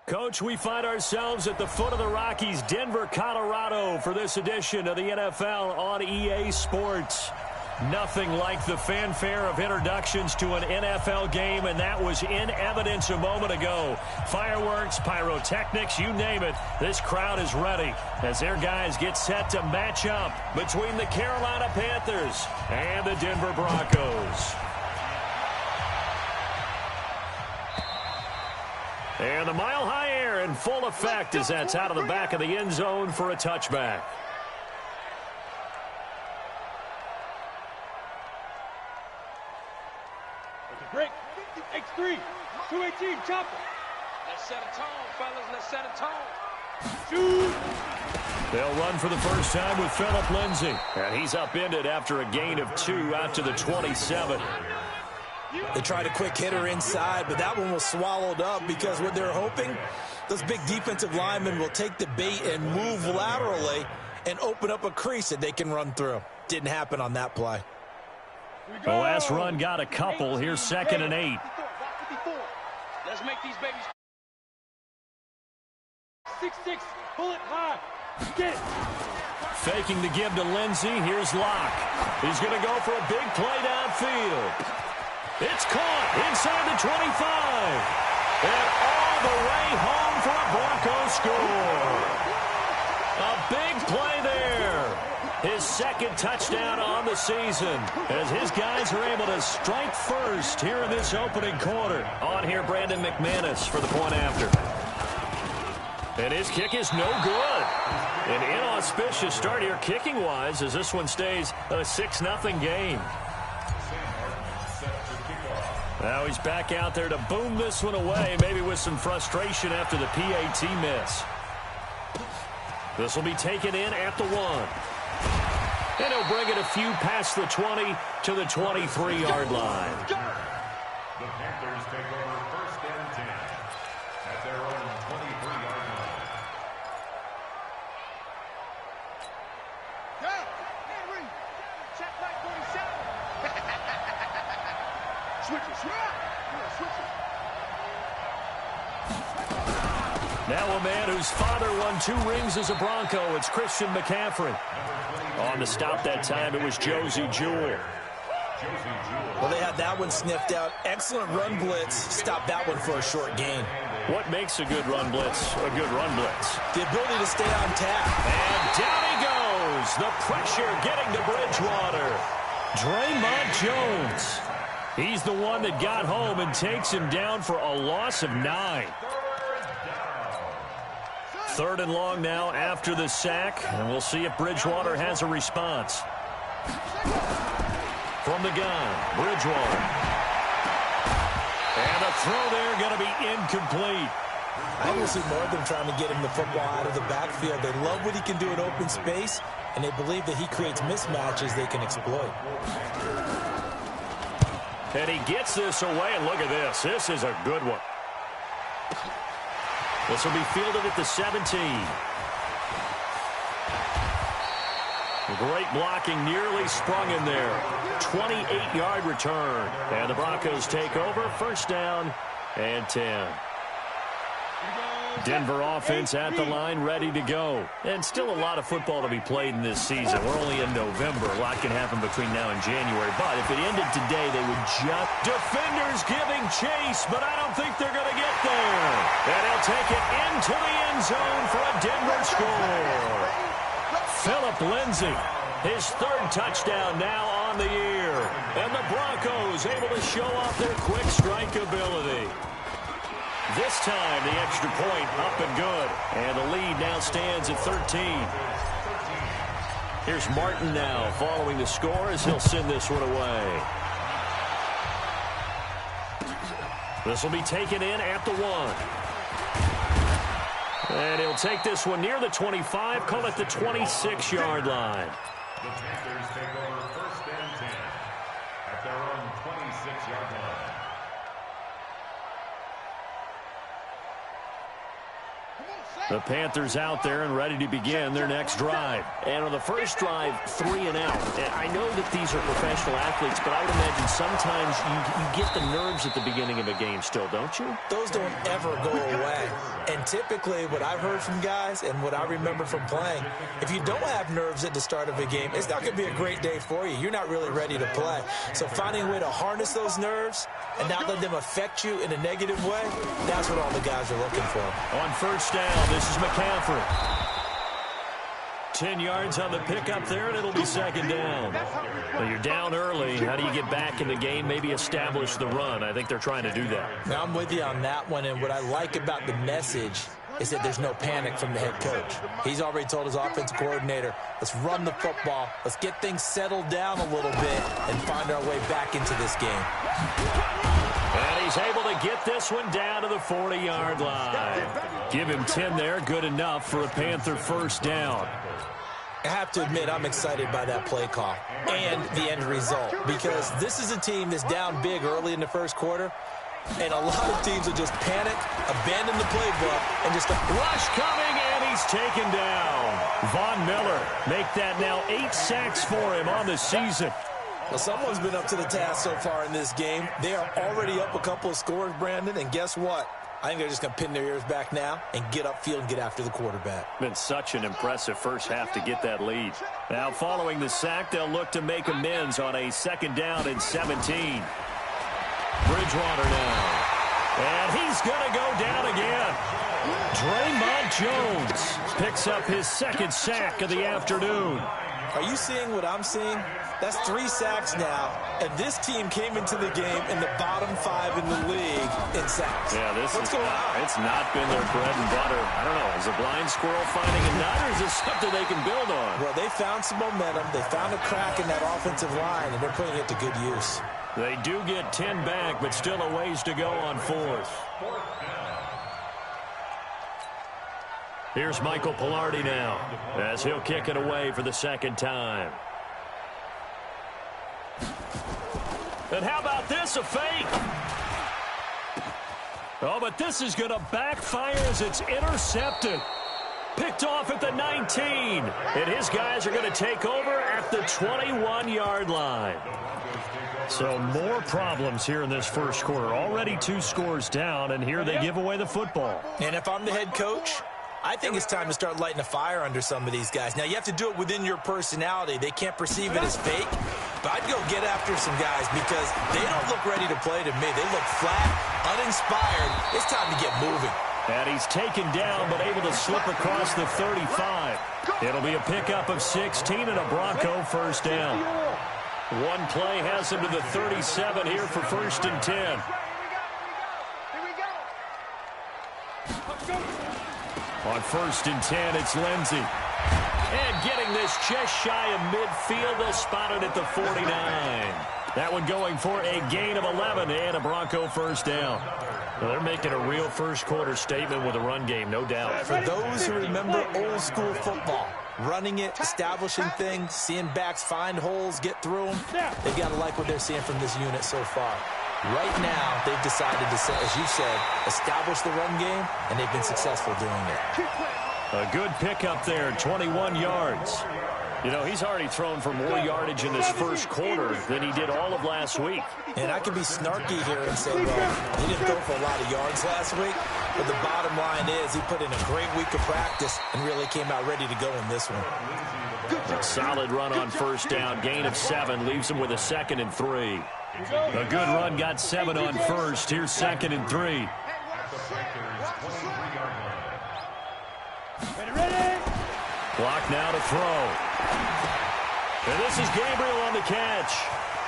Coach, we find ourselves at the foot of the Rockies, Denver, Colorado, for this edition of the NFL on EA Sports. Nothing like the fanfare of introductions to an NFL game, and that was in evidence a moment ago. Fireworks, pyrotechnics, you name it, this crowd is ready as their guys get set to match up between the Carolina Panthers and the Denver Broncos. And the mile-high air in full effect as that's out of the back of the end zone for a touchback. Break. X3. 218. Chopper. Let's set a tone, fellas. Let's set a tone. Shoot. They'll run for the first time with Phillip Lindsay. And he's upended after a gain of 2 out to the 27. They tried a quick hitter inside, but that one was swallowed up because what they're hoping, those big defensive linemen will take the bait and move laterally and open up a crease that they can run through. Didn't happen on that play. The last run got a couple. Here's 2nd and 8. Let's make these babies. 6'6", bullet high. Get it. Faking the give to Lindsay. Here's Locke. He's going to go for a big play downfield. It's caught inside the 25. And all the way home for a Broncos score. A big play there. His 2nd touchdown on the season as his guys are able to strike first here in this opening quarter. On here, Brandon McManus for the point after. And his kick is no good. An inauspicious start here kicking-wise as this one stays a 6-0 game. Now he's back out there to boom this one away, maybe with some frustration after the PAT miss. This will be taken in at the 1. And he'll bring it a few past the 20 to the 23-yard line. The Panthers take over 1st and 10 at their own 23-yard line. Go. Henry. Check back 47. Switch it. Now a man whose father won 2 rings as a Bronco. It's Christian McCaffrey. On the stop that time, it was Josey Jewell. Well, they had that one sniffed out. Excellent run blitz. Stopped that one for a short gain. What makes a good run blitz a good run blitz? The ability to stay on tap. And down he goes. The pressure getting to Bridgewater. Draymond Jones. He's the one that got home and takes him down for a loss of 9. 3rd and long now after the sack, and we'll see if Bridgewater has a response. From the gun, Bridgewater. And the throw there going to be incomplete. I want to see more of them trying to get him the football out of the backfield. They love what he can do in open space, and they believe that he creates mismatches they can exploit. And he gets this away, and look at this. This is a good one. This will be fielded at the 17. Great blocking, nearly sprung in there. 28-yard return. And the Broncos take over, 1st down and 10. Denver offense at the line, ready to go. And still a lot of football to be played in this season. We're only in November. A lot can happen between now and January. But if it ended today, they would just... Defenders giving chase, but I don't think they're going to get there. And he'll take it into the end zone for a Denver score. Phillip Lindsay, his 3rd touchdown now on the year. And the Broncos able to show off their quick strike ability. This time, the extra point up and good. And the lead now stands at 13. Here's Martin now following the score as he'll send this one away. This will be taken in at the 1. And he'll take this one near the 25, call it the 26-yard line. The Panthers take over 1st and 10 at their own 26-yard line. The Panthers out there and ready to begin their next drive. And on the first drive, 3 and out. And I know that these are professional athletes, but I would imagine sometimes you get the nerves at the beginning of a game still, don't you? Those don't ever go away. And typically what I've heard from guys and what I remember from playing, if you don't have nerves at the start of a game, it's not going to be a great day for you. You're not really ready to play. So finding a way to harness those nerves and not let them affect you in a negative way, that's what all the guys are looking for. On first down, this is McCaffrey. 10 yards on the pickup there, and it'll be second down. Well, you're down early. How do you get back in the game, maybe establish the run? I think they're trying to do that. Now, I'm with you on that one, and what I like about the message is that there's no panic from the head coach. He's already told his offensive coordinator, let's run the football, let's get things settled down a little bit and find our way back into this game. And he's able to get this one down to the 40-yard line. Give him 10 there, good enough for a Panther first down. I have to admit, I'm excited by that play call and the end result because this is a team that's down big early in the first quarter, and a lot of teams will just panic, abandon the playbook, and just rush coming, and he's taken down. Von Miller make that now 8 sacks for him on the season. Well, someone's been up to the task so far in this game. They are already up a couple of scores, Brandon, and guess what? I think they're just going to pin their ears back now and get upfield and get after the quarterback. Been such an impressive first half to get that lead. Now, following the sack, they'll look to make amends on a second down and 17. Bridgewater now. And he's going to go down again. Draymond Jones picks up his second sack of the afternoon. Are you seeing what I'm seeing? That's 3 sacks now, and this team came into the game in the bottom 5 in the league in sacks. Yeah, What's going on? It's not been their bread and butter. I don't know. Is a blind squirrel finding a nut, or is this something they can build on? Well, they found some momentum. They found a crack in that offensive line, and they're putting it to good use. They do get 10 back, but still a ways to go on fourth. Here's Michael Palardy now, as he'll kick it away for the second time. And how about this, a fake? Oh, but this is going to backfire as it's intercepted. Picked off at the 19. And his guys are going to take over at the 21-yard line. So more problems here in this first quarter. Already 2 scores down, and here they give away the football. And if I'm the head coach, I think it's time to start lighting a fire under some of these guys. Now, you have to do it within your personality. They can't perceive it as fake. But I'd go get after some guys because they don't look ready to play to me. They look flat, uninspired. It's time to get moving. And he's taken down but able to slip across the 35. It'll be a pickup of 16 and a Bronco first down. One play has him to the 37 here for first and 10. Here we go. On first and 10, it's Lindsey. And getting this just shy of midfield, they'll spot it at the 49. That one going for a gain of 11 and a Bronco first down. Well, they're making a real first quarter statement with a run game, no doubt. For those who remember old school football, running it, establishing things, seeing backs find holes, get through them, they've got to like what they're seeing from this unit so far. Right now, they've decided to, as you said, establish the run game, and they've been successful doing it. A good pickup there, 21 yards. You know, he's already thrown for more yardage in this first quarter than he did all of last week. And I can be snarky here and say, well, he didn't throw for a lot of yards last week, but the bottom line is he put in a great week of practice and really came out ready to go in this one. A solid run on first down, gain of 7, leaves him with a second and 3. A good run got 7 on first. Here's second and 3. Clock now to throw. And this is Gabriel on the catch.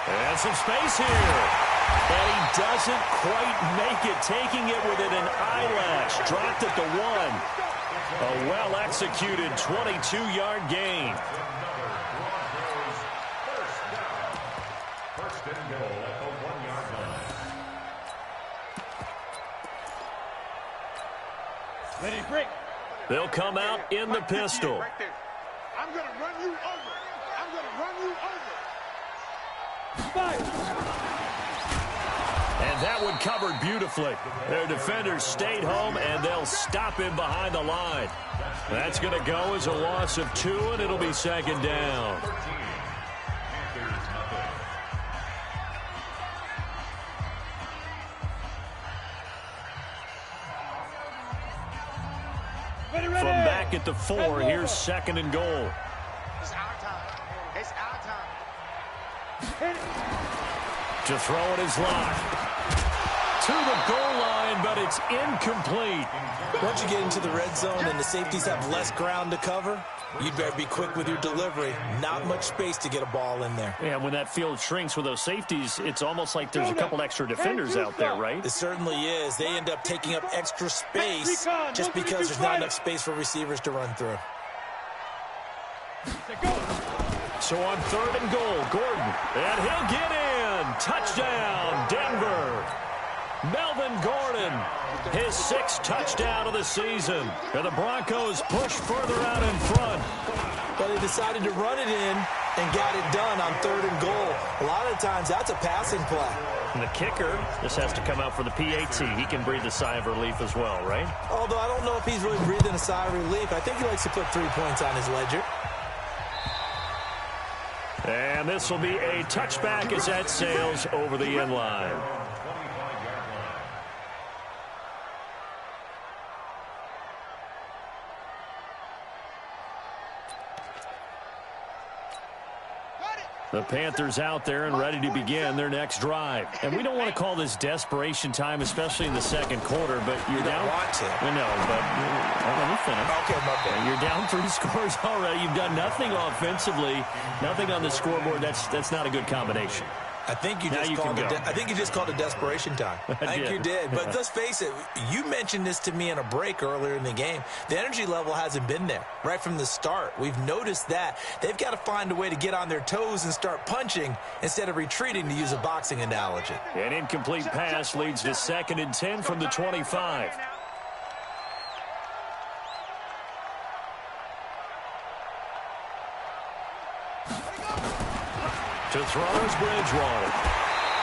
And some space here. And he doesn't quite make it, taking it within an eyelash. Dropped at the 1. A well-executed 22-yard gain. First and goal at the 1-yard line. Ready, break. They'll come out in the pistol. Right there. I'm going to run you over. I'm going to run you over. Fire. And that one covered beautifully. Their defenders stayed home, and they'll stop him behind the line. That's going to go as a loss of 2, and it'll be second down. From back at the 4, here's second and goal. It's our time. It's our time. To throw it is Locke. To the goal line, but it's incomplete. Once you get into the red zone and the safeties have less ground to cover, you'd better be quick with your delivery. Not much space to get a ball in there. Yeah, when that field shrinks with those safeties, it's almost like there's a couple extra defenders out there, right? It certainly is. They end up taking up extra space just because there's not enough space for receivers to run through. So on 3rd and goal, Gordon. And he'll get in. Touchdown, Denver. Melvin Gordon, his 6th touchdown of the season. And the Broncos push further out in front. But they decided to run it in and got it done on 3rd and goal. A lot of times, that's a passing play. And the kicker, this has to come out for the PAT. He can breathe a sigh of relief as well, right? Although I don't know if he's really breathing a sigh of relief. I think he likes to put 3 points on his ledger. And this will be a touchback as that sails over the end line. The Panthers out there and ready to begin their next drive. And we don't want to call this desperation time, especially in the second quarter, but you're down. Want to. I know, but let me finish. Okay, my bad. You're down 3 scores already. You've done nothing offensively, nothing on the scoreboard. That's not a good combination. I think you just called it desperation time. I think you did. But let's face it, you mentioned this to me in a break earlier in the game. The energy level hasn't been there right from the start. We've noticed that. They've got to find a way to get on their toes and start punching instead of retreating, to use a boxing analogy. An incomplete pass leads to 2nd and 10 from the 25. To throw is Bridgewater.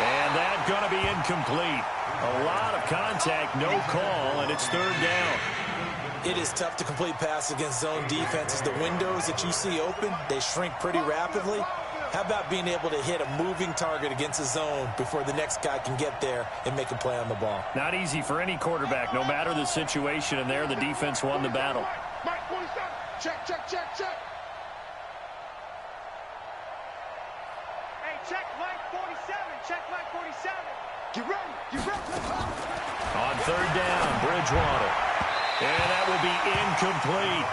And that's going to be incomplete. A lot of contact, no call, and it's 3rd down. It is tough to complete passes against zone defenses. The windows that you see open, they shrink pretty rapidly. How about being able to hit a moving target against a zone before the next guy can get there and make a play on the ball? Not easy for any quarterback, no matter the situation, and there the defense won the battle. Mike 47. Check, check, check, check. Hey, check Mike 47. Check Mike 47. Get ready. Get ready. On 3rd down, Bridgewater. And that will be incomplete.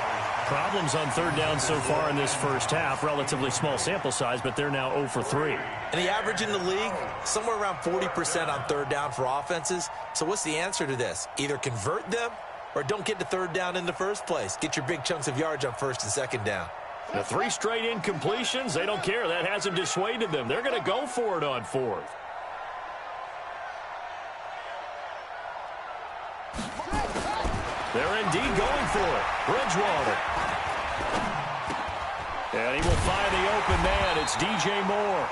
Problems on 3rd down so far in this first half. Relatively small sample size, but they're now 0 for 3. And the average in the league, somewhere around 40% on 3rd down for offenses. So what's the answer to this? Either convert them or don't get to 3rd down in the first place. Get your big chunks of yards on 1st and 2nd down. The 3 straight incompletions, they don't care. That hasn't dissuaded them. They're going to go for it on 4th. They're indeed going for it. Bridgewater. And he will find the open man. It's DJ Moore.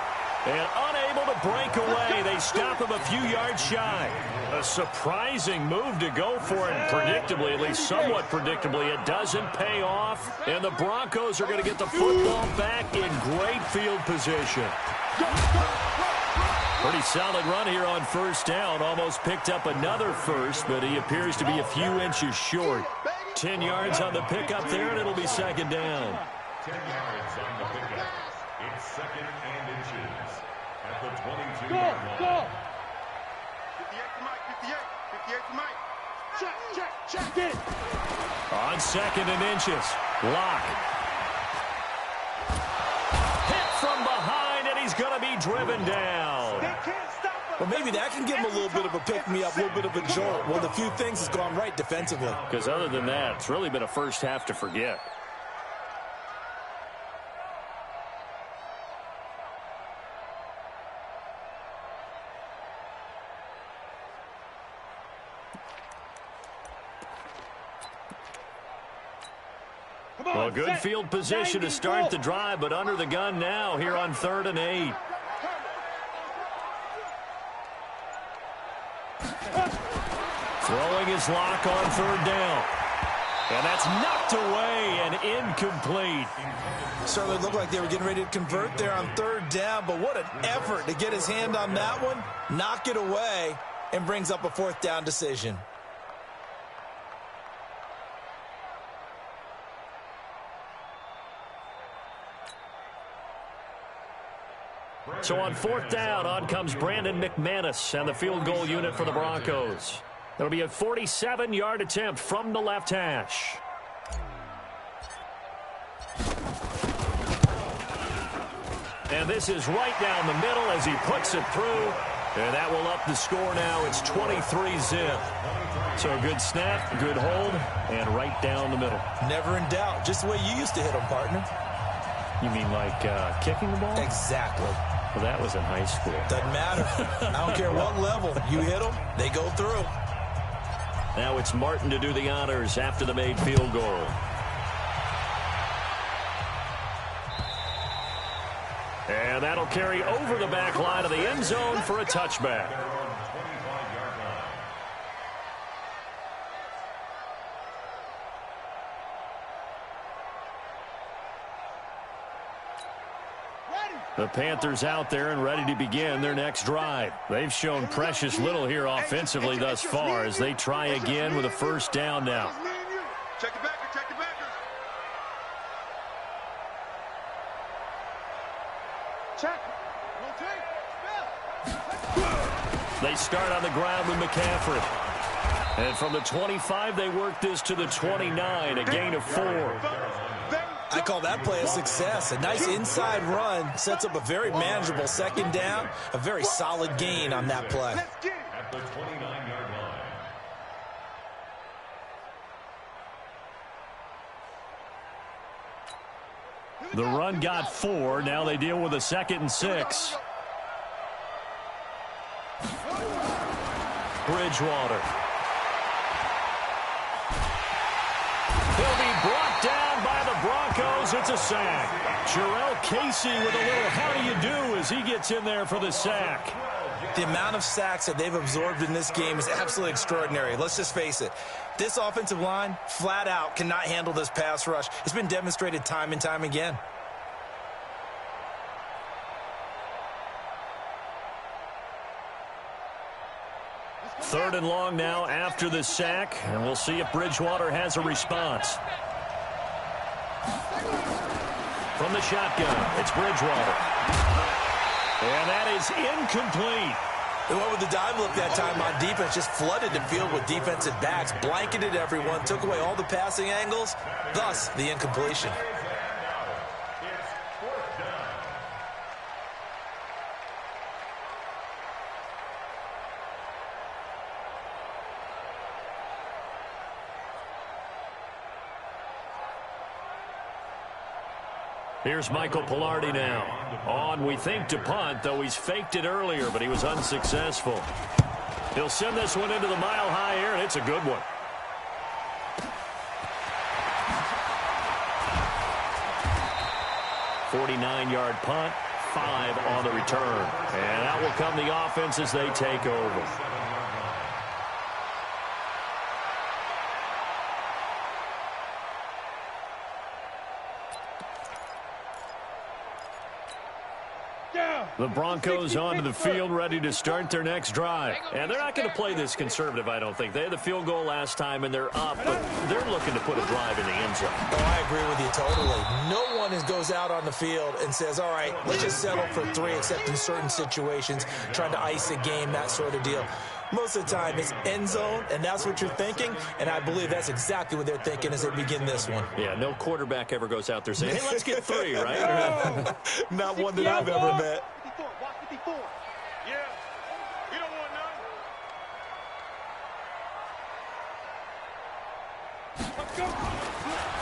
And unable to break away. They stop him a few yards shy. A surprising move to go for it. Predictably, at least somewhat predictably, it doesn't pay off. And the Broncos are going to get the football back in great field position. Pretty solid run here on 1st down. Almost picked up another first, but he appears to be a few inches short. 10 yards on the pickup there, and it'll be 2nd down. 10 yards on the pickup. It's 2nd and inches at the 22-yard line. Go! 58 to Mike. 58. 58 to Mike. Check, check, check it. On 2nd and inches, Locke. Hit from behind, and he's going to be driven down. They can't stop us. Well, maybe that can give him a little bit of a pick-me-up, a little bit of a jolt. Well, the few things has gone right defensively. Because other than that, it's really been a first half to forget. Well, good field position to start the drive, but under the gun now here on 3rd and 8. Throwing his lock on third down. And that's knocked away and incomplete. Certainly looked like they were getting ready to convert there on third down, but what an effort to get his hand on that one, knock it away, and brings up a fourth down decision. So on fourth down, on comes Brandon McManus and the field goal unit for the Broncos. It'll be a 47-yard attempt from the left hash. And this is right down the middle as he puts it through. And that will up the score now. It's 23-zip. So a good snap, good hold, and right down the middle. Never in doubt. Just the way you used to hit them, partner. You mean like kicking the ball? Exactly. Well, that was in high school. Doesn't matter. I don't care what level. You hit them, they go through. Now it's Martin to do the honors after the made field goal. And that'll carry over the back line of the end zone for a touchback. The Panthers out there and ready to begin their next drive. They've shown precious little here offensively thus far as they try again with a first down now. Check the backer, check the backer. Check. They start on the ground with McCaffrey. And from the 25, they work this to the 29, a gain of 4. I call that play a success. A nice inside run sets up a very manageable second down. A very solid gain on that play. At the 29-yard line. The run got 4. Now they deal with a 2nd and 6. Bridgewater. He'll be brought down by the Broncos. It's a sack. Jarrell Casey with a little how do you do as he gets in there for the sack. The amount of sacks that they've absorbed in this game is absolutely extraordinary. Let's just face it. This offensive line, flat out, cannot handle this pass rush. It's been demonstrated time and time again. Third and long now after the sack, and we'll see if Bridgewater has a response. From the shotgun, it's Bridgewater. And that is incomplete. They went with the dive look that time on defense, just flooded the field with defensive backs, blanketed everyone, took away all the passing angles, thus the incompletion. Here's Michael Palardy now. On, we think, to punt, though he's faked it earlier, but he was unsuccessful. He'll send this one into the mile-high air, and it's a good one. .49-yard punt, 5 on the return. And out will come the offense as they take over. The Broncos onto the field, ready to start their next drive. And they're not going to play this conservative, I don't think. They had the field goal last time, and they're up, but they're looking to put a drive in the end zone. Oh, I agree with you totally. No one goes out on the field and says, all right, let's just settle for 3, except in certain situations, trying to ice a game, that sort of deal. Most of the time, it's end zone, and that's what you're thinking, and I believe that's exactly what they're thinking as they begin this one. Yeah, no quarterback ever goes out there saying, hey, let's get 3, right? Not one that I've ever met. 54, walk 54. Yeah, you don't want none.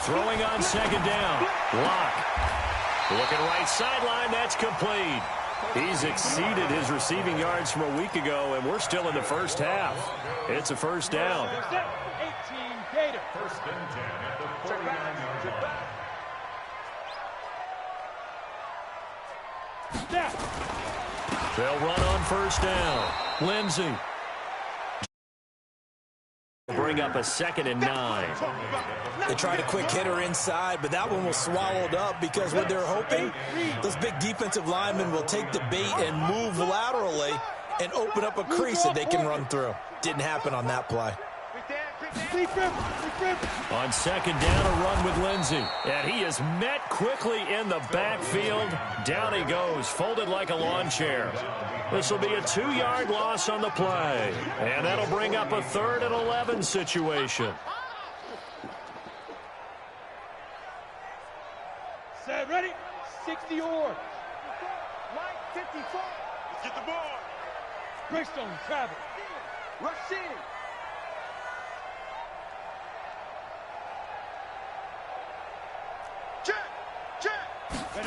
Throwing on second down. Lock. Looking right sideline, that's complete. He's exceeded his receiving yards from a week ago, and we're still in the first half. It's a first down. 18 Gator. First and 10 at the 49-yard line. Snap. They'll run on first down. Lindsey. bring up a 2nd and 9. They tried a quick hitter inside, but that one was swallowed up because what they're hoping, those big defensive linemen will take the bait and move laterally and open up a crease that they can run through. Didn't happen on that play. On 2nd down, a run with Lindsey. And he is met quickly in the backfield. Down he goes, folded like a lawn chair. This will be a 2-yard loss on the play. And that'll bring up a 3rd and 11 situation. Set, ready? 60 or. Line 54. Let's get the ball. Greystone, travel. Rush in.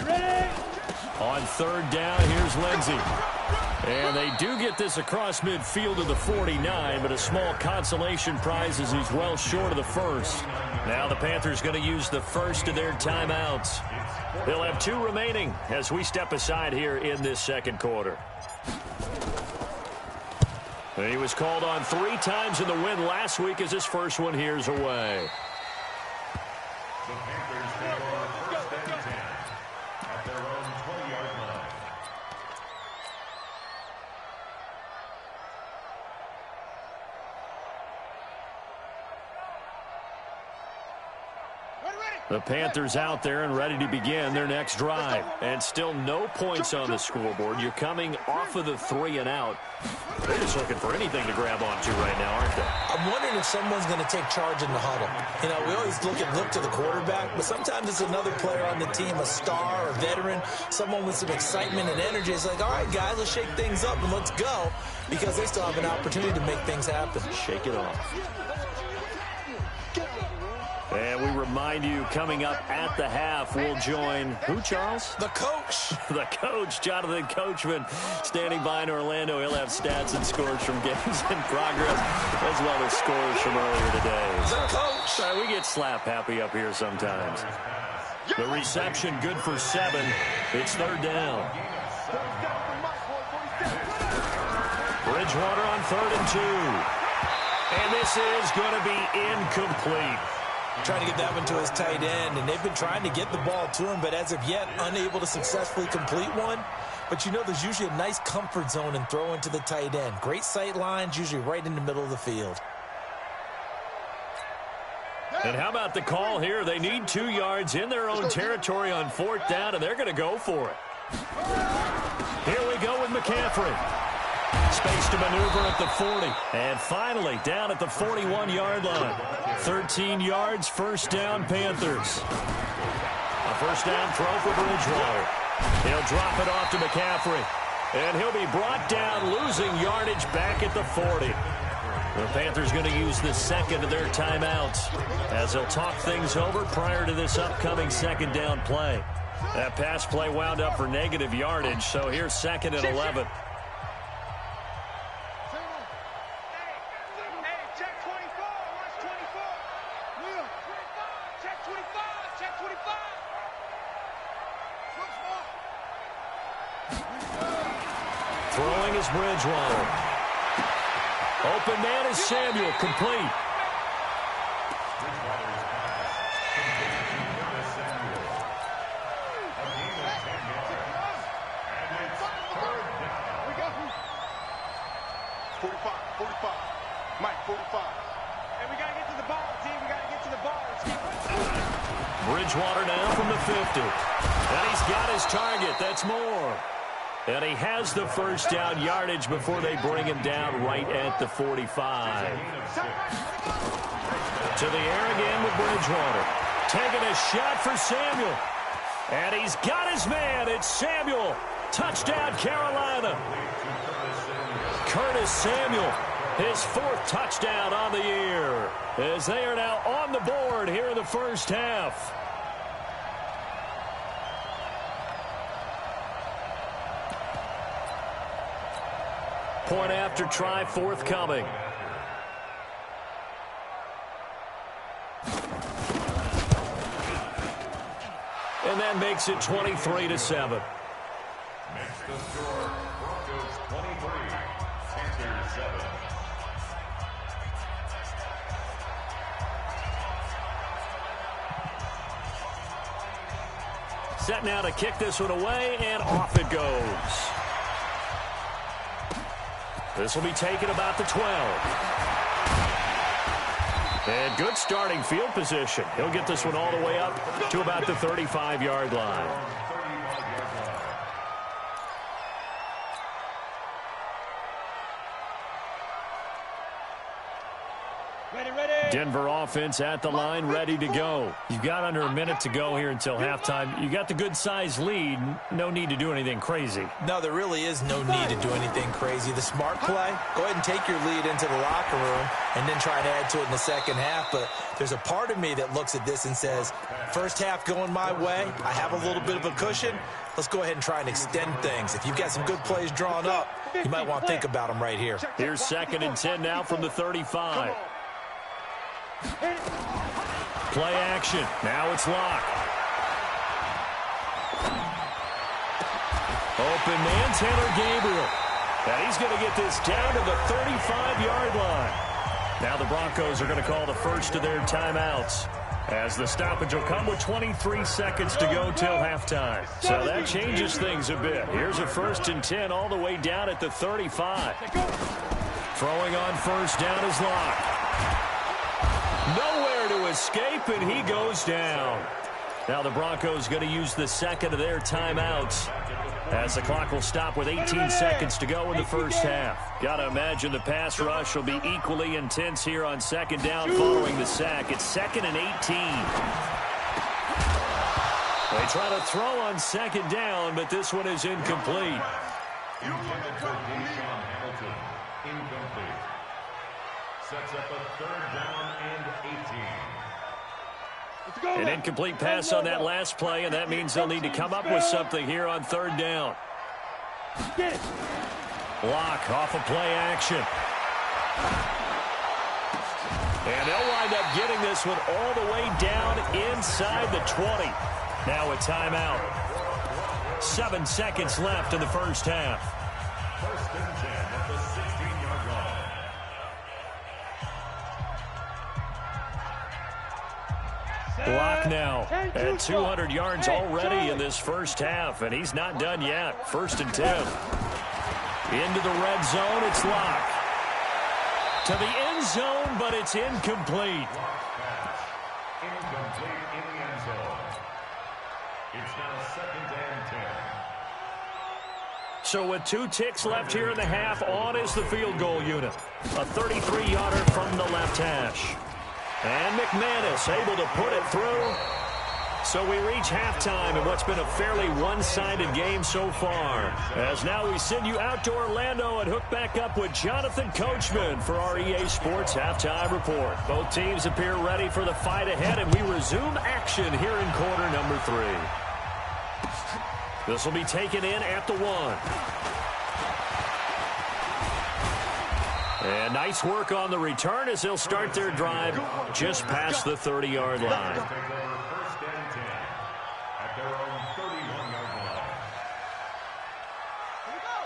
Ready? On 3rd down, here's Lindsey. And they do get this across midfield to the 49, but a small consolation prize as he's well short of the 1st. Now the Panthers going to use the 1st of their timeouts. They'll have 2 remaining as we step aside here in this 2nd quarter. And he was called on 3 times in the win last week as his first one here's away. The Panthers take over 1st and 10 at their own 20-yard line. The Panthers out there and ready to begin their next drive. And still no points on the scoreboard. You're coming off of the 3 and out. They're just looking for anything to grab onto right now, aren't they? I'm wondering if someone's going to take charge in the huddle. You know, we always look to the quarterback, but sometimes it's another player on the team, a star or veteran, someone with some excitement and energy. It's like, all right, guys, let's shake things up and let's go, because they still have an opportunity to make things happen. Shake it off. And we remind you, coming up at the half, we'll join who, Charles? The coach. The coach, Jonathan Coachman, standing by in Orlando. He'll have stats and scores from games in progress, as well as scores from earlier today. The coach. We get slap happy up here sometimes. The reception good for 7. It's 3rd down. Bridgewater on 3rd and 2. And this is going to be incomplete. Trying to get that one to his tight end, and they've been trying to get the ball to him, but as of yet, unable to successfully complete one. But you know, there's usually a nice comfort zone in throwing to the tight end. Great sight lines, usually right in the middle of the field. And how about the call here? They need 2 yards in their own territory on 4th down, and they're going to go for it. Here we go with McCaffrey. Space to maneuver at the 40. And finally, down at the 41-yard line. 13 yards, 1st down, Panthers. A 1st down throw for Bridgewater. He'll drop it off to McCaffrey. And he'll be brought down, losing yardage back at the 40. The Panthers going to use the 2nd of their timeouts as they'll talk things over prior to this upcoming 2nd down play. That pass play wound up for negative yardage, so here's 2nd and 11. Throwing is Bridgewater. Open man is Samuel, complete. Bridgewater now from the 50. And he's got his target. That's more. And he has the 1st down yardage before they bring him down right at the 45. To the air again with Bridgewater. Taking a shot for Samuel. And he's got his man. It's Samuel. Touchdown, Carolina. Curtis Samuel, his 4th touchdown on the year, as they are now on the board here in the 1st half. Point after try forthcoming. And that makes it 23-7. Makes the score Broncos 23, Panthers 7. Set now to kick this one away, and off it goes. This will be taken about the 12. And good starting field position. He'll get this one all the way up to about the 35-yard line. Denver offense at the line, ready to go. You've got under a minute to go here until halftime. You got the good-sized lead. No need to do anything crazy. No, there really is no need to do anything crazy. The smart play, go ahead and take your lead into the locker room and then try to add to it in the second half. But there's a part of me that looks at this and says, first half going my way, I have a little bit of a cushion. Let's go ahead and try and extend things. If you've got some good plays drawn up, you might want to think about them right here. Here's 2nd and 10 now from the 35. Play action. Now it's Locke. Open man, Taylor Gabriel. And he's going to get this down to the 35-yard line. Now the Broncos are going to call the first of their timeouts, as the stoppage will come with 23 seconds to go till halftime. So that changes things a bit. Here's a 1st and 10 all the way down at the 35. Throwing on first down is Locke. Nowhere to escape, and he goes down. Now the Broncos going to use the second of their timeouts, as the clock will stop with 18 seconds to go in the first half. Got to imagine the pass rush will be equally intense here on 2nd down following the sack. It's 2nd and 18. They try to throw on 2nd down, but this one is incomplete. Intended for Deshaun Hamilton. Incomplete. Sets up a 3rd down and 18. An incomplete pass on that last play, and that means they'll need to come up with something here on 3rd down. Locke off of play action. And they'll wind up getting this one all the way down inside the 20. Now a timeout. 7 seconds left in the first half. 1st and 10 at the 16-yard line. Locke now at 200 yards already in this first half, and he's not done yet. 1st and 10. Into the red zone, it's Locke. To the end zone, but it's incomplete. Incomplete in the end zone. It's now 2nd and 10. So with 2 ticks left here in the half, on is the field goal unit. A 33-yarder from the left hash. And McManus able to put it through. So we reach halftime in what's been a fairly one-sided game so far. As now we send you out to Orlando and hook back up with Jonathan Coachman for our EA Sports Halftime Report. Both teams appear ready for the fight ahead, and we resume action here in quarter number 3. This will be taken in at the 1. And nice work on the return as they'll start their drive just past the 30-yard line. Take over 1st and 10 at their own 31-yard line.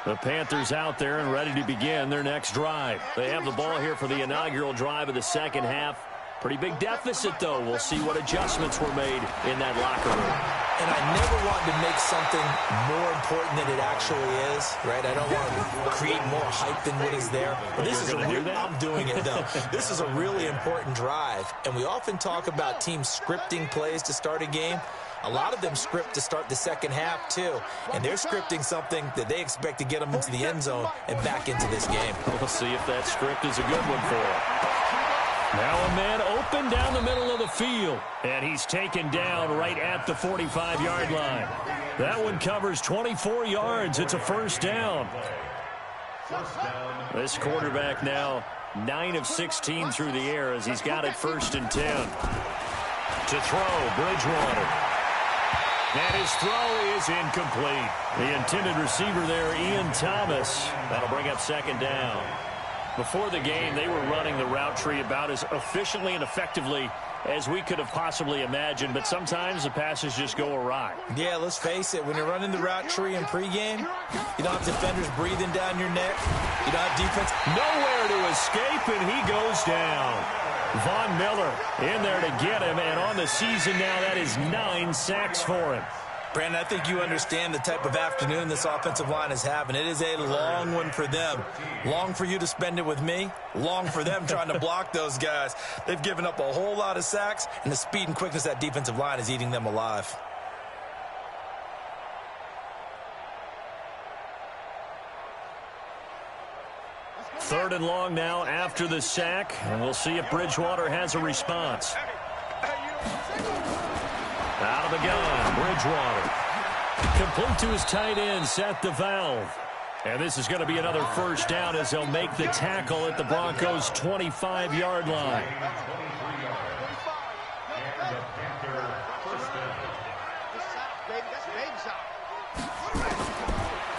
The Panthers out there and ready to begin their next drive. They have the ball here for the inaugural drive of the second half. Pretty big deficit, though. We'll see what adjustments were made in that locker room. And I never want to make something more important than it actually is, right? I don't want to create more hype than what is there. But this is I'm doing it, though. This is a really important drive. And we often talk about teams scripting plays to start a game. A lot of them script to start the second half, too. And they're scripting something that they expect to get them into the end zone and back into this game. We'll see if that script is a good one for them. Now a man open down the middle of the field, and he's taken down right at the 45-yard line. That one covers 24 yards. It's a 1st down. This quarterback now 9 of 16 through the air as he's got it 1st and 10. To throw, Bridgewater. And his throw is incomplete. The intended receiver there, Ian Thomas. That'll bring up 2nd down. Before the game, they were running the route tree about as efficiently and effectively as we could have possibly imagined, but sometimes the passes just go awry. Yeah, let's face it. When you're running the route tree in pregame, you don't have defenders breathing down your neck. You don't have defense. Nowhere to escape, and he goes down. Von Miller in there to get him, and on the season now, that is 9 sacks for him. Brandon, I think you understand the type of afternoon this offensive line is having. It is a long one for them. Long for you to spend it with me. Long for them trying to block those guys. They've given up a whole lot of sacks, and the speed and quickness of that defensive line is eating them alive. Third and long now after the sack, and we'll see if Bridgewater has a response. Out of the gun, Bridgewater. Complete to his tight end, Seth DeValve. And this is going to be another first down as they'll make the tackle at the Broncos' 25-yard line.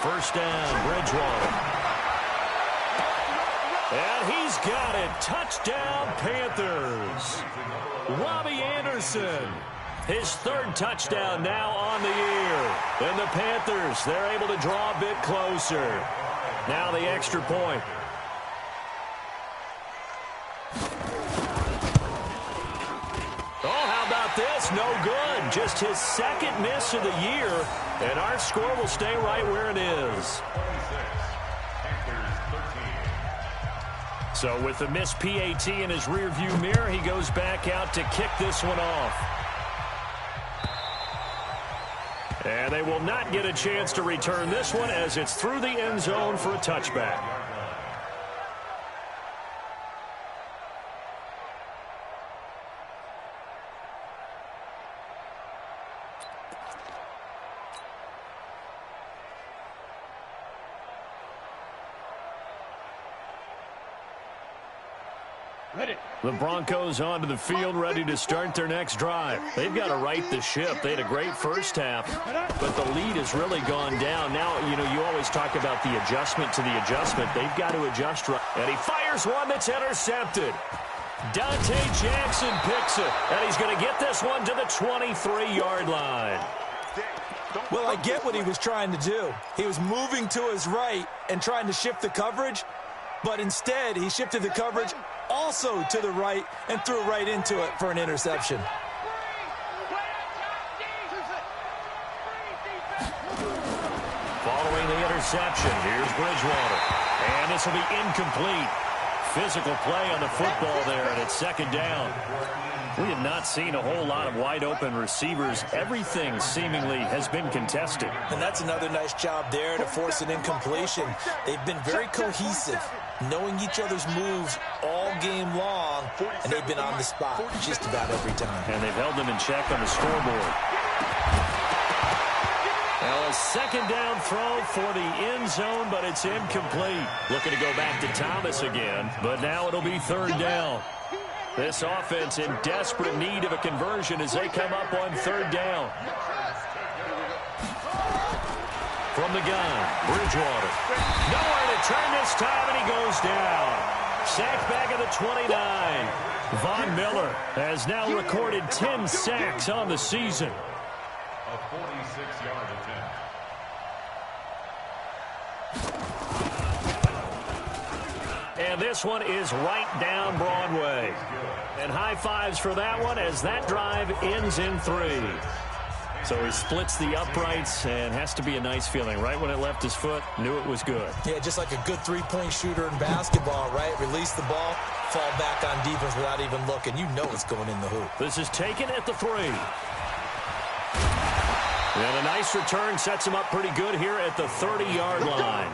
First down, Bridgewater. And he's got it. Touchdown, Panthers. Robbie Anderson. His third touchdown now on the year. And the Panthers, they're able to draw a bit closer. Now the extra point. Oh, how about this? No good. Just his second miss of the year. And our score will stay right where it is. So with the missed PAT in his rearview mirror, he goes back out to kick this one off. And they will not get a chance to return this one as it's through the end zone for a touchback. The Broncos onto the field, ready to start their next drive. They've got to right the ship. They had a great first half, but the lead has really gone down. Now, you always talk about the adjustment to the adjustment. They've got to adjust. And he fires one that's intercepted. Dante Jackson picks it, and he's going to get this one to the 23-yard line. Well, I get what he was trying to do. He was moving to his right and trying to shift the coverage, but instead he shifted the coverage also to the right and threw right into it for an interception. Following the interception, here's Bridgewater. And this will be incomplete. Physical play on the football there, and it's second down. We have not seen a whole lot of wide-open receivers. Everything seemingly has been contested. And that's another nice job there to force an incompletion. They've been very cohesive, knowing each other's moves all game long, and they've been on the spot just about every time. And they've held them in check on the scoreboard. Well, a second down throw for the end zone, but it's incomplete. Looking to go back to Thomas again, but now it'll be third down. This offense in desperate need of a conversion as they come up on third down. From the gun, Bridgewater. Nowhere to turn this time, and he goes down. Sacked back at the 29. Von Miller has now recorded 10 sacks on the season. A 46-yard attempt. And this one is right down Broadway. And high fives for that one as that drive ends in 3. So he splits the uprights, and has to be a nice feeling. Right when it left his foot, knew it was good. Yeah, just like a good three-point shooter in basketball, right? Release the ball, fall back on defense without even looking. You know it's going in the hoop. This is taken at the 3. And a nice return sets him up pretty good here at the 30-yard line.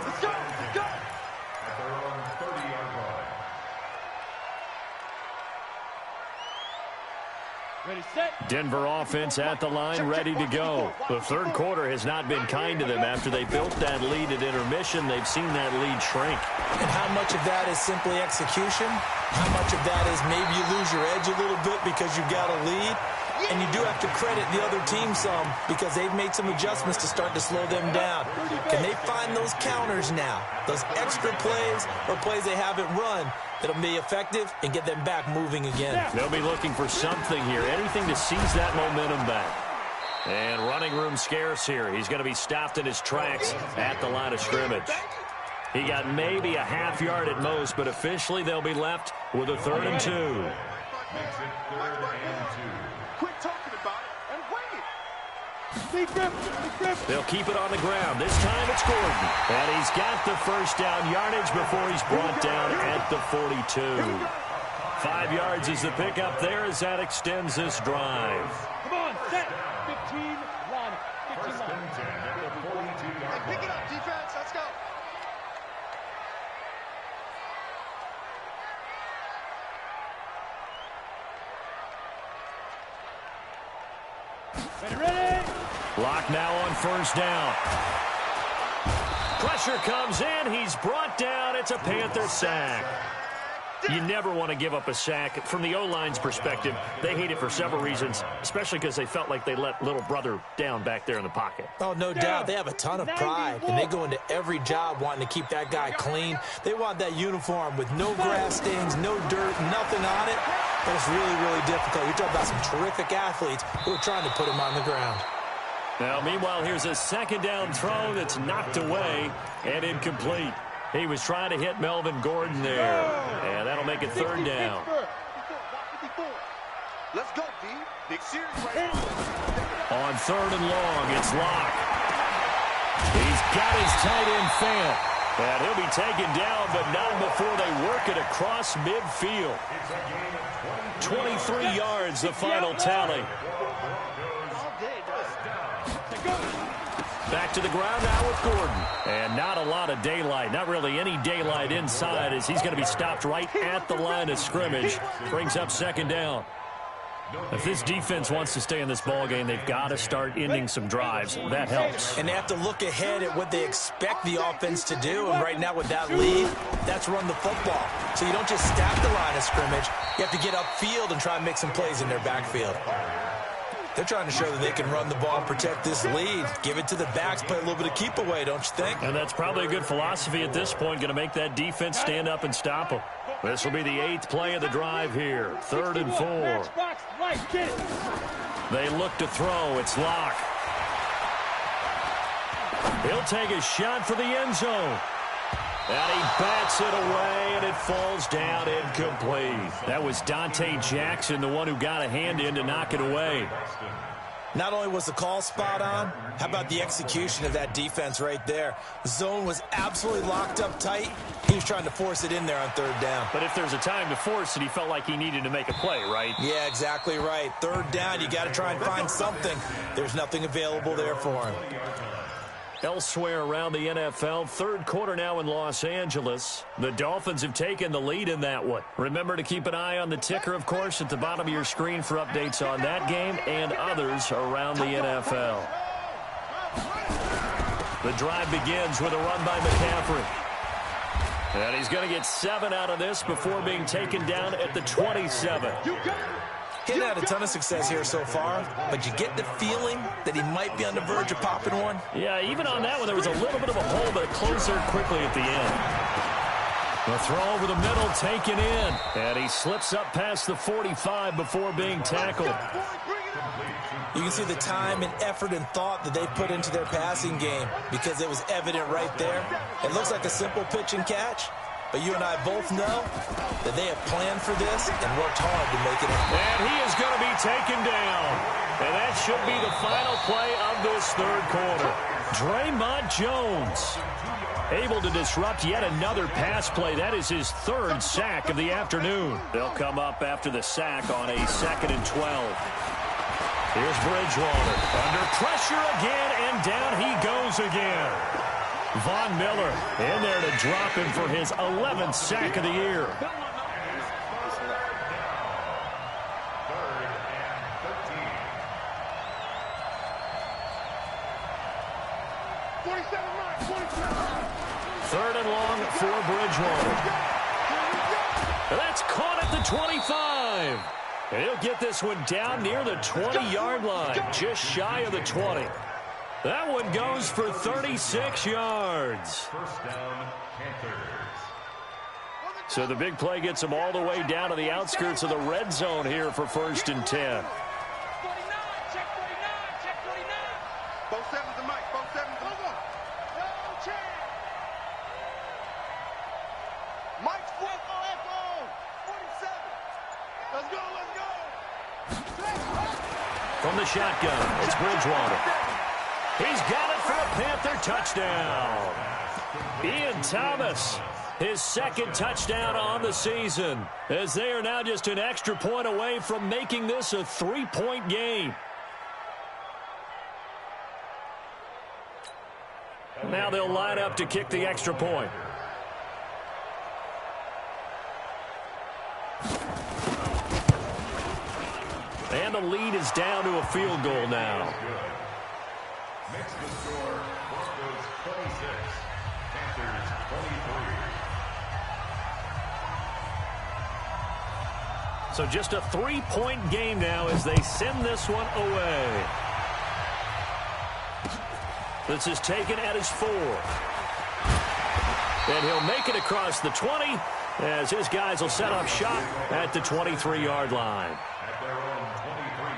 Denver offense at the line, ready to go. The third quarter has not been kind to them. After they built that lead at intermission, they've seen that lead shrink. And how much of that is simply execution? How much of that is maybe you lose your edge a little bit because you've got a lead? And you do have to credit the other team some because they've made some adjustments to start to slow them down. Can they find those counters now, those extra plays or plays they haven't run that'll be effective and get them back moving again? They'll be looking for something here, anything to seize that momentum back. And running room scarce here. He's going to be stopped in his tracks at the line of scrimmage. He got maybe a half yard at most, but officially they'll be left with a 3rd and 2. Makes it 3rd and 2. Quit talking about it and wing it. They'll keep it on the ground. This time it's Gordon. And he's got the first down yardage before he's brought down at the 42. 5 yards is the pickup there as that extends this drive. Come on, set. 15, line. 15 First line. and 10 at the 42-yard line. Pick it up, defense. Let's go. Ready? Lock now on first down. Pressure comes in. He's brought down. It's a Panther sack. You never want to give up a sack. From the O-line's perspective, they hate it for several reasons, especially because they felt like they let little brother down back there in the pocket. Oh, no doubt. They have a ton of pride, and they go into every job wanting to keep that guy clean. They want that uniform with no grass stains, no dirt, nothing on it. But it's really, really difficult. You're talking about some terrific athletes who are trying to put him on the ground. Now, meanwhile, here's a second down throw that's knocked away and incomplete. He was trying to hit Melvin Gordon there, and that'll make it third down. Let's go, D. Big series right now. On third and long, it's Locke. He's got his tight end Fant, and he'll be taken down, but not before they work it across midfield. 23 yards, the final tally. Back to the ground now with Gordon. And not a lot of daylight, not really any daylight inside, as he's going to be stopped right at the line of scrimmage. Brings up second down. If this defense wants to stay in this ballgame, they've got to start ending some drives. That helps. And they have to look ahead at what they expect the offense to do. And right now with that lead, that's run the football. So you don't just stack the line of scrimmage. You have to get upfield and try and make some plays in their backfield. They're trying to show that they can run the ball and protect this lead. Give it to the backs, play a little bit of keep away, don't you think? And that's probably a good philosophy at this point, going to make that defense stand up and stop them. This will be the 8th play of the drive here. 3rd and 4. They look to throw. It's Locke. He'll take a shot for the end zone. And he bats it away, and it falls down incomplete. That was Dante Jackson, the one who got a hand in to knock it away. Not only was the call spot on, how about the execution of that defense right there? The zone was absolutely locked up tight. He was trying to force it in there on 3rd down. But if there's a time to force it, he felt like he needed to make a play, right? Yeah, exactly right. 3rd down, you got to try and find something. There's nothing available there for him. Elsewhere around the NFL, 3rd quarter now in Los Angeles. The Dolphins have taken the lead in that one. Remember to keep an eye on the ticker, of course, at the bottom of your screen for updates on that game and others around the NFL. The drive begins with a run by McCaffrey. And he's going to get 7 out of this before being taken down at the 27. He hasn't had a ton of success here so far, but you get the feeling that he might be on the verge of popping one. Yeah, even on that one, there was a little bit of a hole, but it closed there quickly at the end. The throw over the middle, taken in. And he slips up past the 45 before being tackled. You can see the time and effort and thought that they put into their passing game because it was evident right there. It looks like a simple pitch and catch, but you and I both know that they have planned for this and worked hard to make it happen. And he is going to be taken down. And that should be the final play of this 3rd quarter. Draymond Jones able to disrupt yet another pass play. That is his 3rd sack of the afternoon. They'll come up after the sack on a 2nd and 12. Here's Bridgewater. Under pressure again, and down he goes again. Von Miller in there to drop him for his 11th sack of the year. 3rd and long for Bridgewater. That's caught at the 25. And he'll get this one down near the 20-yard line, just shy of the 20. That one goes for 36 yards. First down, Panthers. So the big play gets them all the way down to the outskirts of the red zone here for 1st and 10. Check 49, check 49. Both sevens to Mike, both sevens to Mike. No check. Mike's fuego, echo. 47. Let's go, let's go. From the shotgun, it's Bridgewater. He's got it for a Panther touchdown. Ian Thomas, his second touchdown on the season, as they are now just an extra point away from making this a 3-point game. Now they'll line up to kick the extra point. And the lead is down to a field goal now. Makes the score Broncos 26, Panthers 23. So just a 3-point game now as they send this one away. This is taken at his 4. And he'll make it across the 20 as his guys will set up shop at the 23-yard line. At their own 23-yard line.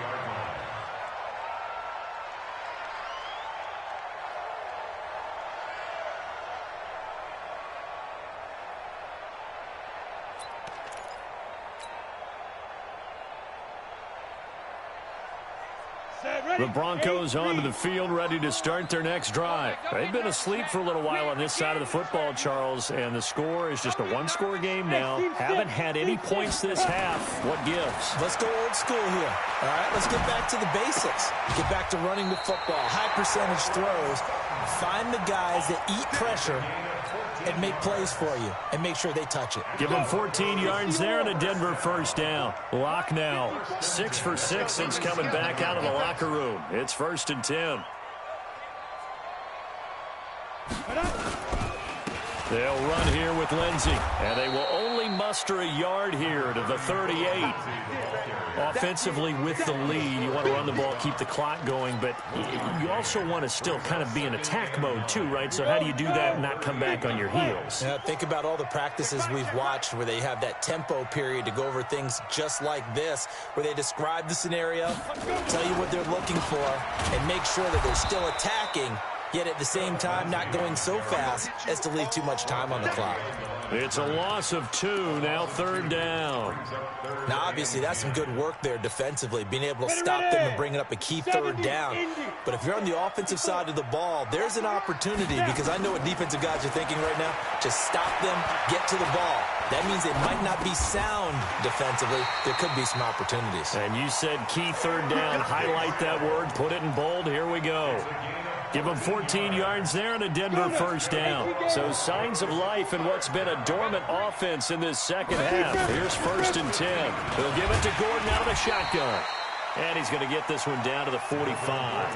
The Broncos onto the field, ready to start their next drive. They've been asleep for a little while on this side of the football, Charles, and the score is just a one-score game now. Haven't had any points this half. What gives? Let's go old school here. All right, let's get back to the basics. Get back to running the football, high percentage throws. Find the guys that eat pressure and make plays for you and make sure they touch it. Give them 14 yards there and a Denver first down. Locke now 6 for 6 since coming back out of the locker room. It's 1st and 10. They'll run here with Lindsey, and they will only muster a yard here to the 38. Offensively with the lead, you want to run the ball, keep the clock going, but you also want to still kind of be in attack mode too, right? So how do you do that and not come back on your heels? Yeah, think about all the practices we've watched where they have that tempo period to go over things just like this, where they describe the scenario, tell you what they're looking for, and make sure that they're still attacking, yet at the same time not going so fast as to leave too much time on the clock. It's a loss of 2, now 3rd down. Now, obviously, that's some good work there defensively, being able to stop them and bringing up a key 3rd down. But if you're on the offensive side of the ball, there's an opportunity, because I know what defensive guys are thinking right now. Just stop them, get to the ball. That means they might not be sound defensively. There could be some opportunities. And you said key 3rd down. Highlight that word, put it in bold. Here we go. Give them 14 yards there and a Denver first down. So signs of life in what's been a dormant offense in this second half. Here's 1st and 10. They'll give it to Gordon out of the shotgun. And he's going to get this one down to the 45.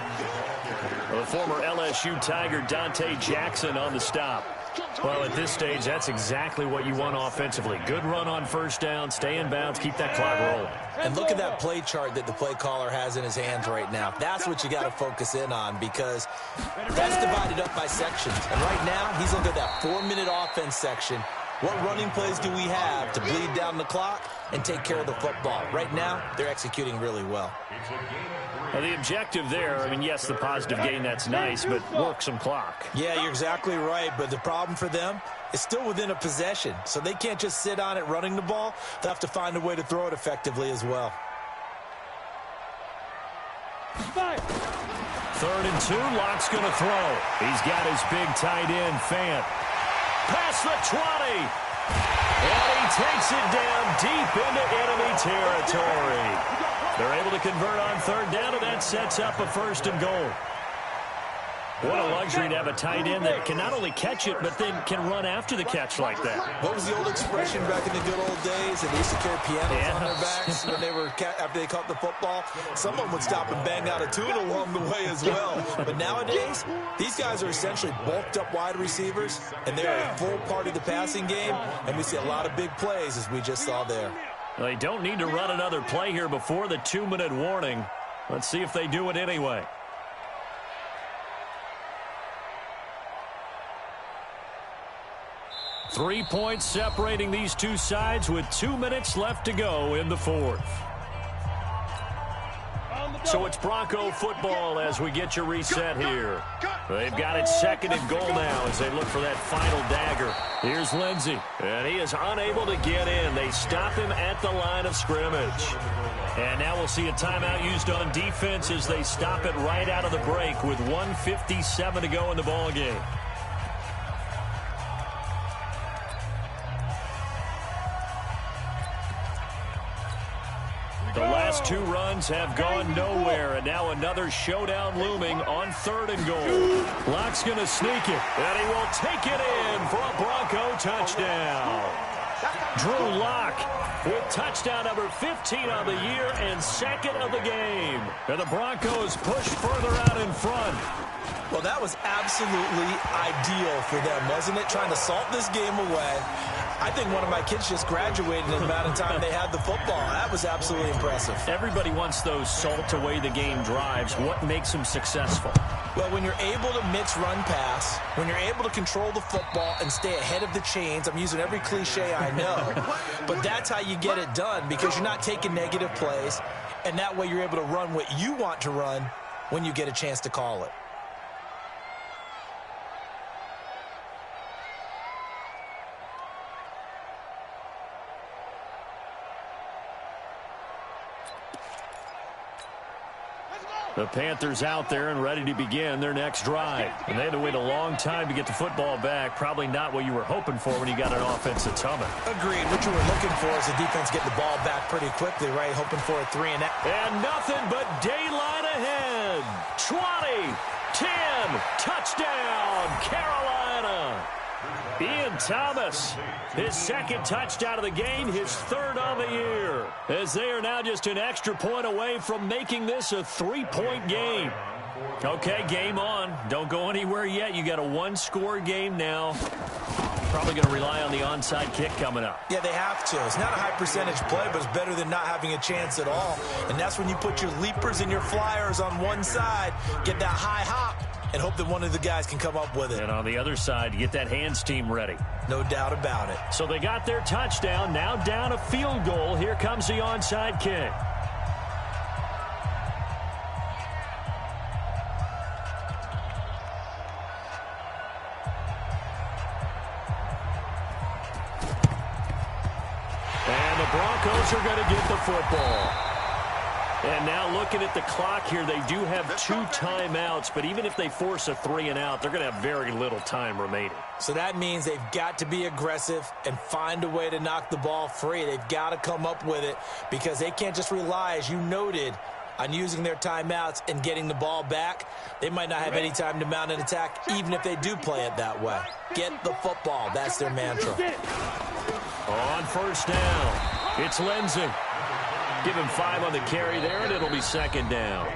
The former LSU Tiger Dante Jackson on the stop. Well, at this stage, that's exactly what you want offensively. Good run on first down, stay in bounds, keep that clock rolling. And look at that play chart that the play caller has in his hands right now. That's what you got to focus in on, because that's divided up by sections. And right now, he's looking at that 4-minute offense section. What running plays do we have to bleed down the clock and take care of the football? Right now, they're executing really well. Now, the objective there, I mean, yes, the positive gain, that's nice, but work some clock. Yeah, you're exactly right, but the problem for them is still within a possession, so they can't just sit on it running the ball. They'll have to find a way to throw it effectively as well. 3rd and 2, Locke's going to throw. He's got his big tight end, Fant. Past the 20. And he takes it down deep into enemy territory. They're able to convert on 3rd down, and that sets up a 1st and goal. What a luxury to have a tight end that can not only catch it, but then can run after the catch like that. What was the old expression back in the good old days? They used to carry pianos on their backs when they were after they caught the football. Someone would stop and bang out a tune along the way as well. But nowadays, these guys are essentially bulked up wide receivers, and they're a full part of the passing game, and we see a lot of big plays as we just saw there. They don't need to run another play here before the 2-minute warning. Let's see if they do it anyway. Three points separating these two sides with 2 minutes left to go in the 4th. So it's Bronco football as we get your reset here. They've got it 2nd and goal now as they look for that final dagger. Here's Lindsey, and he is unable to get in. They stop him at the line of scrimmage. And now we'll see a timeout used on defense as they stop it right out of the break with 1:57 to go in the ball game. The last two runs have gone nowhere, and now another showdown looming on 3rd and goal. Lock's going to sneak it, and he will take it in for a Bronco touchdown. Drew Lock with touchdown number 15 on the year and 2nd of the game. And the Broncos push further out in front. Well, that was absolutely ideal for them, wasn't it? Trying to salt this game away. I think one of my kids just graduated in the amount of time they had the football. That was absolutely impressive. Everybody wants those salt away the game drives. What makes them successful? Well, when you're able to mix run pass, when you're able to control the football and stay ahead of the chains, I'm using every cliche I know, but that's how you get it done because you're not taking negative plays, and that way you're able to run what you want to run when you get a chance to call it. The Panthers out there and ready to begin their next drive. And they had to wait a long time to get the football back. Probably not what you were hoping for when you got an offense that's humming. Agreed. What you were looking for is the defense getting the ball back pretty quickly, right? Hoping for a 3-and-out. And nothing but daylight ahead. 20, 10, touchdown, Carolina. Ian Thomas, his 2nd touchdown of the game, his 3rd of the year, as they are now just an extra point away from making this a 3-point game. Okay, game on. Don't go anywhere yet. You got a 1-score game now. Probably going to rely on the onside kick coming up. Yeah, they have to. It's not a high percentage play, but it's better than not having a chance at all. And that's when you put your leapers and your flyers on one side, get that high hop, and hope that one of the guys can come up with it. And on the other side, get that hands team ready. No doubt about it. So they got their touchdown, now down a field goal. Here comes the onside kick. And the Broncos are going to get the football. And now looking at the clock here, they do have 2 timeouts, but even if they force a 3-and-out, they're going to have very little time remaining. So that means they've got to be aggressive and find a way to knock the ball free. They've got to come up with it because they can't just rely, as you noted, on using their timeouts and getting the ball back. They might not have any time to mount an attack, even if they do play it that way. Get the football. That's their mantra. On 1st down, it's Lindsey. Give him 5 on the carry there, and it'll be 2nd down.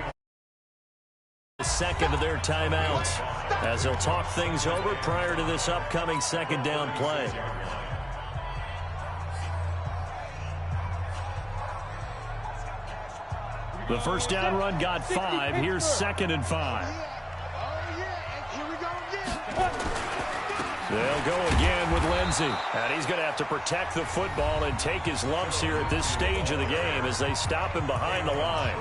The 2nd of their timeouts as they'll talk things over prior to this upcoming 2nd down play. The 1st down run got 5. Here's 2nd and 5. They'll go again with Lindsey. And he's going to have to protect the football and take his lumps here at this stage of the game as they stop him behind the line.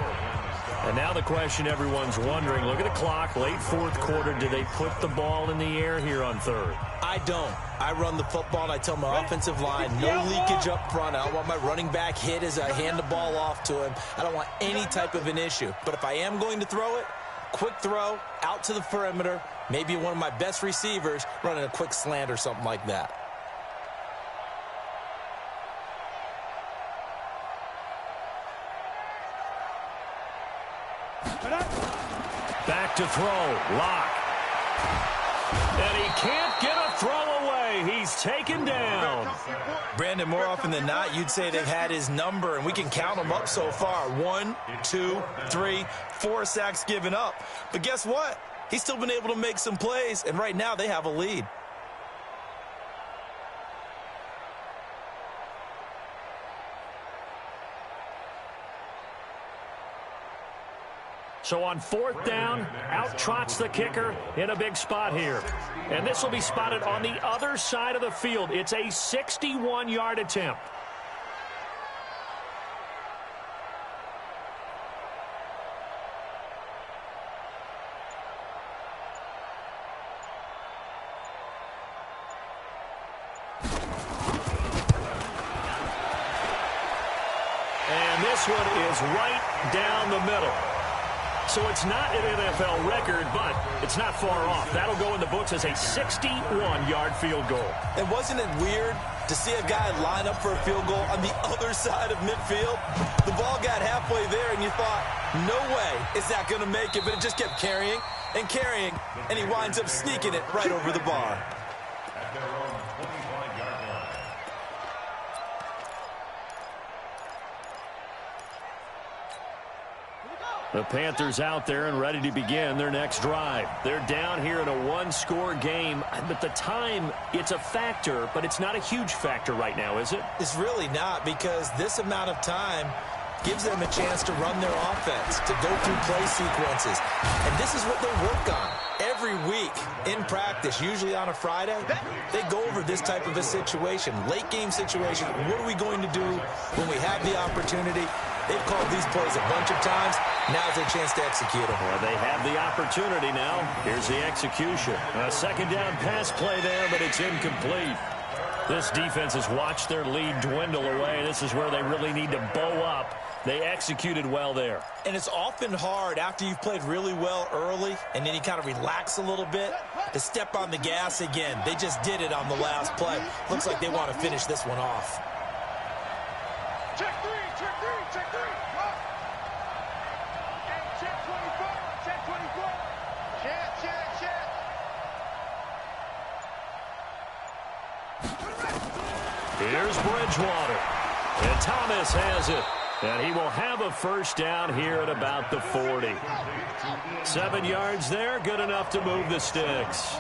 And now the question everyone's wondering, look at the clock, late 4th quarter, do they put the ball in the air here on 3rd? I don't. I run the football and I tell my offensive line, no leakage up front. I don't want my running back hit as I hand the ball off to him. I don't want any type of an issue. But if I am going to throw it, quick throw, out to the perimeter, maybe one of my best receivers running a quick slant or something like that. Back to throw, Lock. And he can't get a throw away. He's taken down. Brandon, more often than not, you'd say they've had his number, and we can count them up so far. 1, 2, 3, 4 sacks given up. But guess what? He's still been able to make some plays, and right now they have a lead. So on 4th down, out trots the kicker in a big spot here. And this will be spotted on the other side of the field. It's a 61-yard attempt. this one is right down the middle. So it's not an NFL record, but it's not far off. That'll go in the books as a 61-yard field goal. And wasn't it weird to see a guy line up for a field goal on the other side of midfield? The ball got halfway there, and you thought, no way is that going to make it, but it just kept carrying and carrying, and he winds up sneaking it right over the bar. At their own 25-yard line. The Panthers out there and ready to begin their next drive. They're down here in a one-score game. But the time, it's a factor, but it's not a huge factor right now, is it? It's really not, because this amount of time gives them a chance to run their offense, to go through play sequences. And this is what they work on every week in practice, usually on a Friday. They go over this type of a situation, late game situation. What are we going to do when we have the opportunity? They've called these plays a bunch of times. Now's their chance to execute them. Well, they have the opportunity now. Here's the execution. A second down pass play there, but it's incomplete. This defense has watched their lead dwindle away. This is where they really need to bow up. They executed well there. And it's often hard after you've played really well early and then you kind of relax a little bit to step on the gas again. They just did it on the last play. Looks like they want to finish this one off. Check three, check three, check three. And check 24, check 24. Check, check, check. Here's Bridgewater. And Thomas has it. And he will have a first down here at about the 40. 7 yards there, good enough to move the sticks.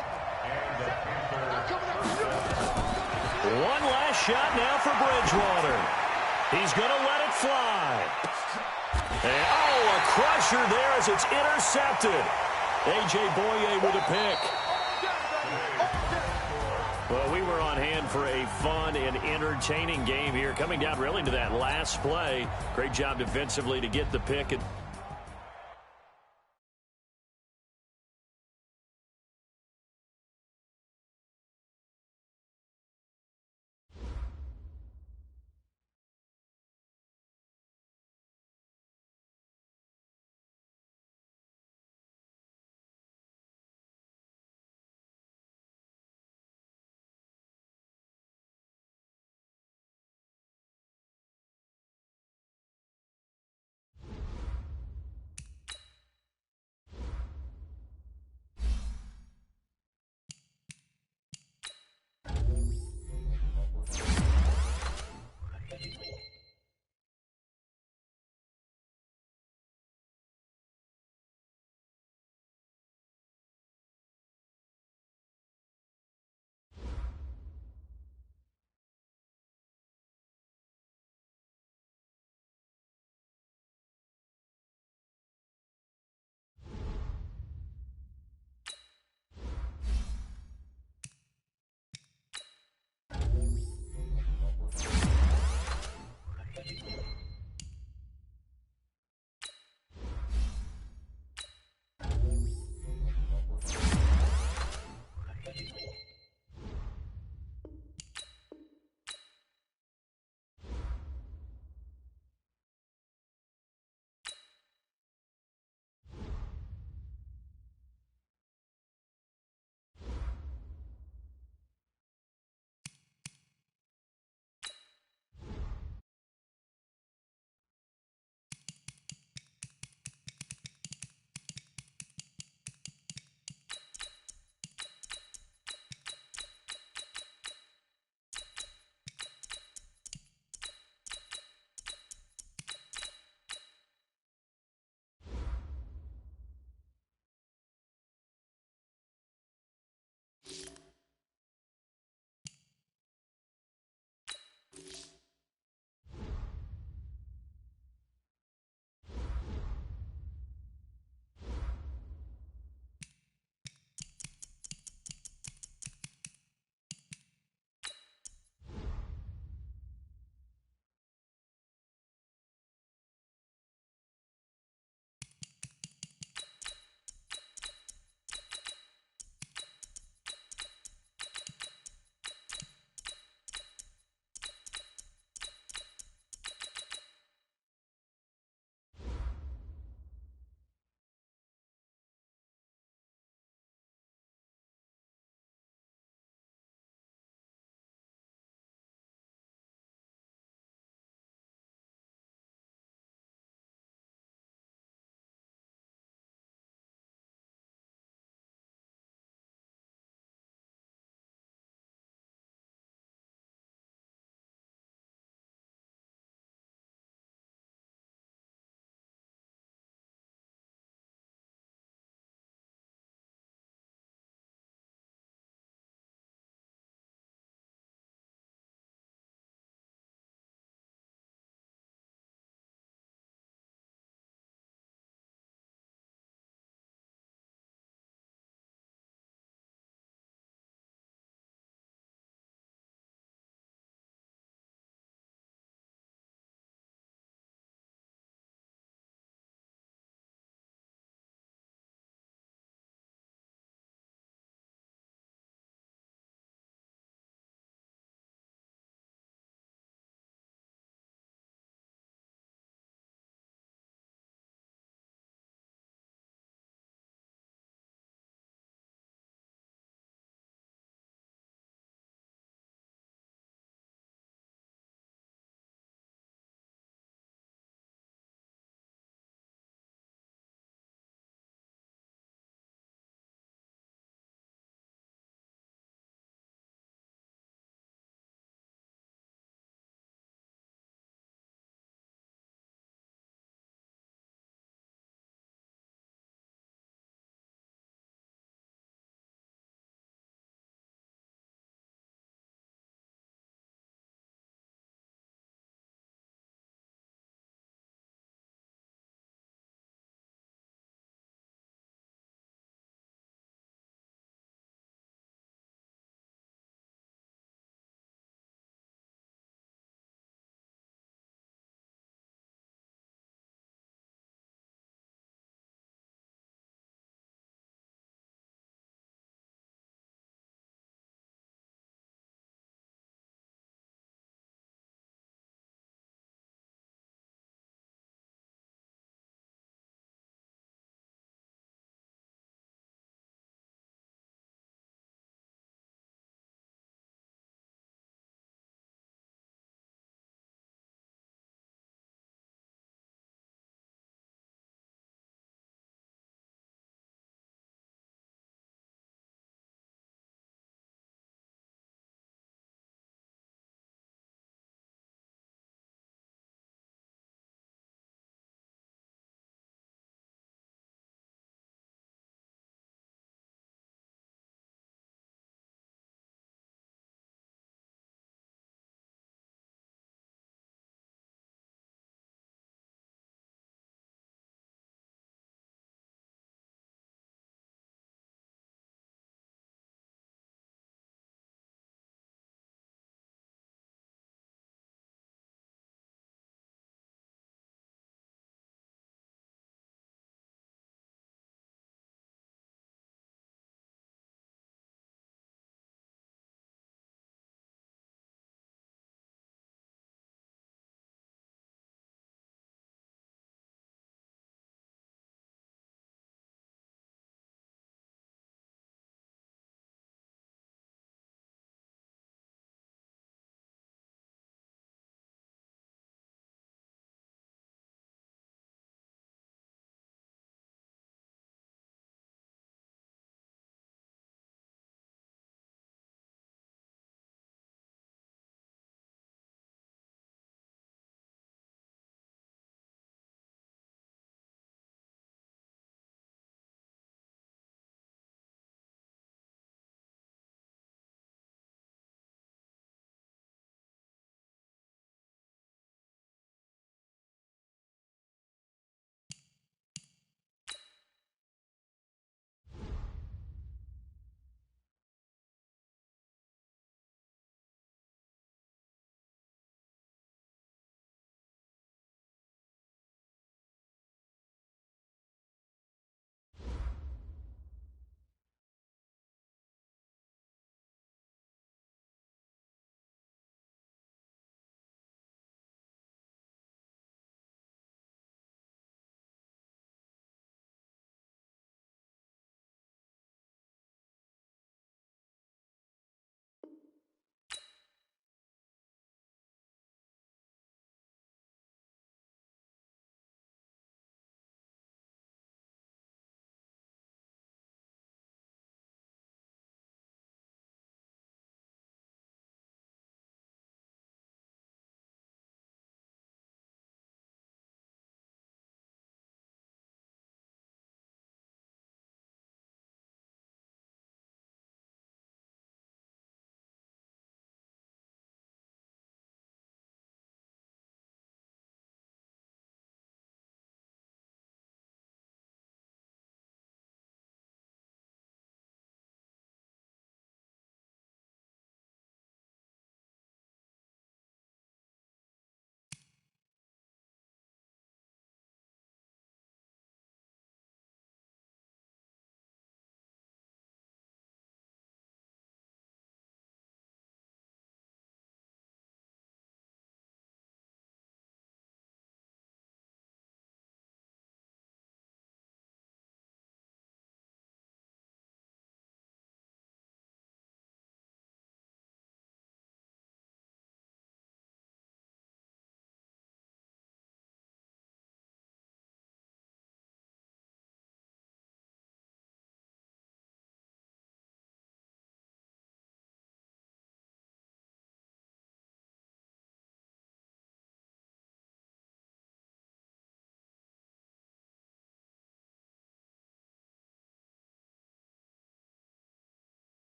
One last shot now for Bridgewater. He's going to let it fly. And, oh, a crusher there as it's intercepted. A.J. Boye with a pick. Well, we were on hand for a fun and entertaining game here. Coming down really to that last play. Great job defensively to get the pick.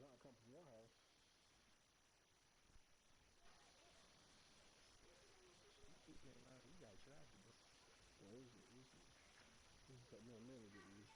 Not come from your house. You got traffic, bro. Well, this took me a minute to get used